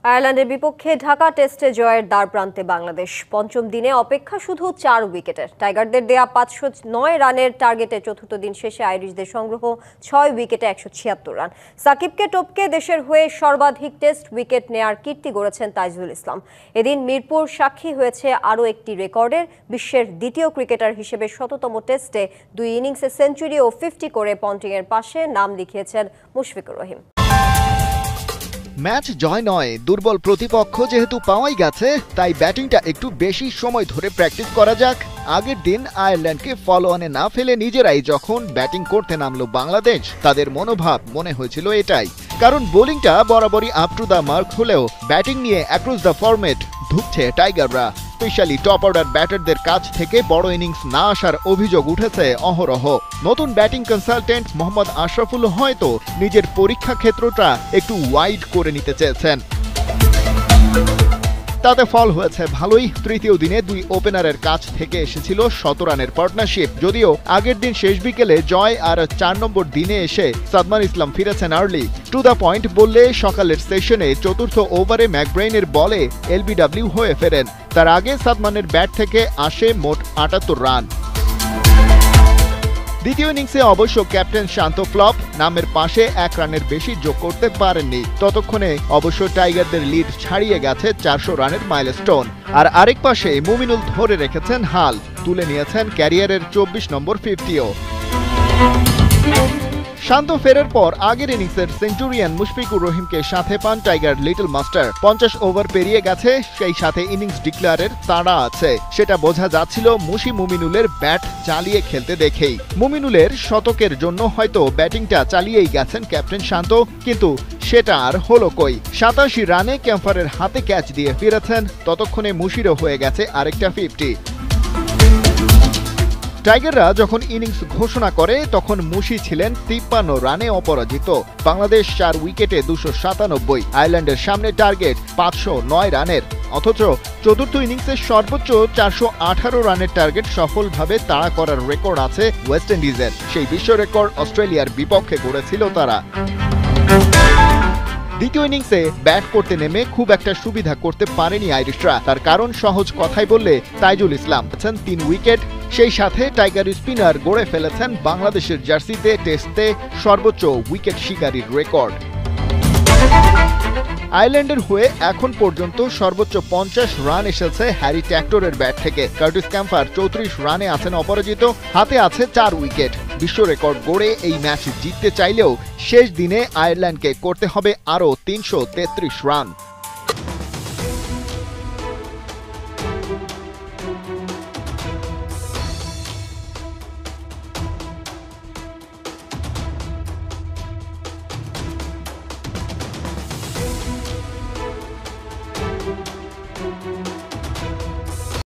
আয়ারল্যান্ডের বিপক্ষে ঢাকা টেস্টে জয়ের দ্বারপ্রান্তে বাংলাদেশ। পঞ্চম দিনে অপেক্ষা শুধু 4 উইকেটের। টাইগারদের দেয়া 509 রানের টার্গেটে চতুর্থ দিন শেষে আইরিশদের সংগ্রহ 6 উইকেটে 176 রান। সাকিবকে টপকে দেশের হয়ে সর্বাধিক টেস্ট উইকেট নেয়ার কীর্তি গড়েছেন তাইজুল ইসলাম। এদিন মিরপুর সাক্ষী হয়েছে আরও একটি রেকর্ডের। বিশ্বের দ্বিতীয় ক্রিকেটার হিসেবে শততম টেস্টে 2 ইনিংসে সেঞ্চুরি ও 50 করে পন্টিংয়ের পাশে নাম লিখিয়েছেন মুশফিকুর রহিম। ম্যাচ জয় নয়, দুর্বল প্রতিপক্ষ যেহেতু পাওয়াই গেছে, তাই ব্যাটিংটা একটু বেশি সময় ধরে প্র্যাকটিস করা যাক। আগের দিন আয়ারল্যান্ডকে ফলো অনে না ফেলে নিজেরাই যখন ব্যাটিং করতে নামলো বাংলাদেশ, তাদের মনোভাব মনে হয়েছিল এটাই। কারণ বোলিংটা বরাবরই আপ টু দ্য মার্ক হলেও ব্যাটিং নিয়ে অ্যাক্রস দ্য ফরম্যাট ধুঁকছে টাইগাররা। স্পেশালি টপ অর্ডার ব্যাটারদের কাছ থেকে বড় ইনিংস না আসার অভিযোগ উঠেছে অহরহ। নতুন ব্যাটিং কনসালটেন্ট মোহাম্মদ আশরাফুল হয়তো নিজের পরীক্ষা ক্ষেত্রটা একটু ওয়াইড করে নিতে চেয়েছেন। তাতে ফল হয়েছে ভালোই। তৃতীয় দিনে 2 ওপেনারের কাছ থেকে এসেছিল 100 রানের পার্টনারশিপ। যদিও আগের দিন শেষ বিকেলে জয় আর 4 নম্বর দিনে এসে সাদমান ইসলাম ফিরেছেন আর্লি। টু দ্য পয়েন্ট বললে সকালের সেশনে চতুর্থ ওভারে ম্যাকব্রেইনের বলে এলবিডব্লিউ হয়ে ফেরেন। তার আগে সাদমানের ব্যাট থেকে আসে মোট 78 রান। দ্বিতীয় ইনিংসে অবশ্য ক্যাপ্টেন শান্ত ফ্লপ, নামের পাশে 1 রানের বেশি যোগ করতে পারেননি। ততক্ষণে অবশ্য টাইগারদের লিড ছাড়িয়ে গেছে 400 রানের মাইলস্টোন। আর আরেক পাশে মুমিনুল ধরে রেখেছেন হাল, তুলে নিয়েছেন ক্যারিয়ারের 24 নম্বর 50ও। শান্ত ফেরার পর আগের ইনিংসের সেঞ্চুরিয়ান মুশফিকুর রহিমকে সাথে পান টাইগার লিটল মাস্টার। 50 ওভার পেরিয়ে গেছে, সেই সাথে ইনিংস ডিক্লারের তাড়া আছে। সেটা বোঝা যাচ্ছিল মুমিনুলের ব্যাট চালিয়ে খেলতে দেখেই। মুমিনুলের শতকের জন্য হয়তো ব্যাটিংটা চালিয়েই গেছেন ক্যাপ্টেন শান্ত, কিন্তু সেটা আর হলো কই। 87 রানে ক্যাম্পারের হাতে ক্যাচ দিয়ে ফিরেছেন। ততক্ষণে মুশিরও হয়ে গেছে আরেকটা 50। টাইগাররা যখন ইনিংস ঘোষণা করে তখন মুশি ছিলেন 53 রানে অপরাজিত। বাংলাদেশ 4 উইকেটে 297। আয়ারল্যান্ডের সামনে টার্গেট 509 রানের। অথচ চতুর্থ ইনিংসের সর্বোচ্চ 418 রানের টার্গেট সফলভাবে তাড়া করার রেকর্ড আছে ওয়েস্ট ইন্ডিজের। সেই বিশ্ব রেকর্ড অস্ট্রেলিয়ার বিপক্ষে গড়েছিল তারা। দ্বিতীয় ইনিংসে ব্যাট করতে নেমে খুব একটা সুবিধা করতে পারেনি আইরিশরা। তার কারণ সহজ কথাই বললে তাইজুল ইসলাম 3 উইকেট। সেই সাথে টাইগার স্পিনার গড়ে ফেলেছেন বাংলাদেশের জার্সিতে টেস্টে সর্বোচ্চ উইকেট শিকারীর রেকর্ড। আয়ারল্যান্ডের হয়ে এখন পর্যন্ত সর্বোচ্চ 50 রান এসেছে হ্যারি ট্যাক্টরের ব্যাট থেকে। কার্টিস ক্যাম্পার 34 রানে আছেন অপরাজিত, হাতে আছে 4 উইকেট। বিশ্ব রেকর্ড গড়ে এই ম্যাচ জিততে চাইলেও শেষ দিনে আয়ারল্যান্ডকে করতে হবে আরও 333 রান।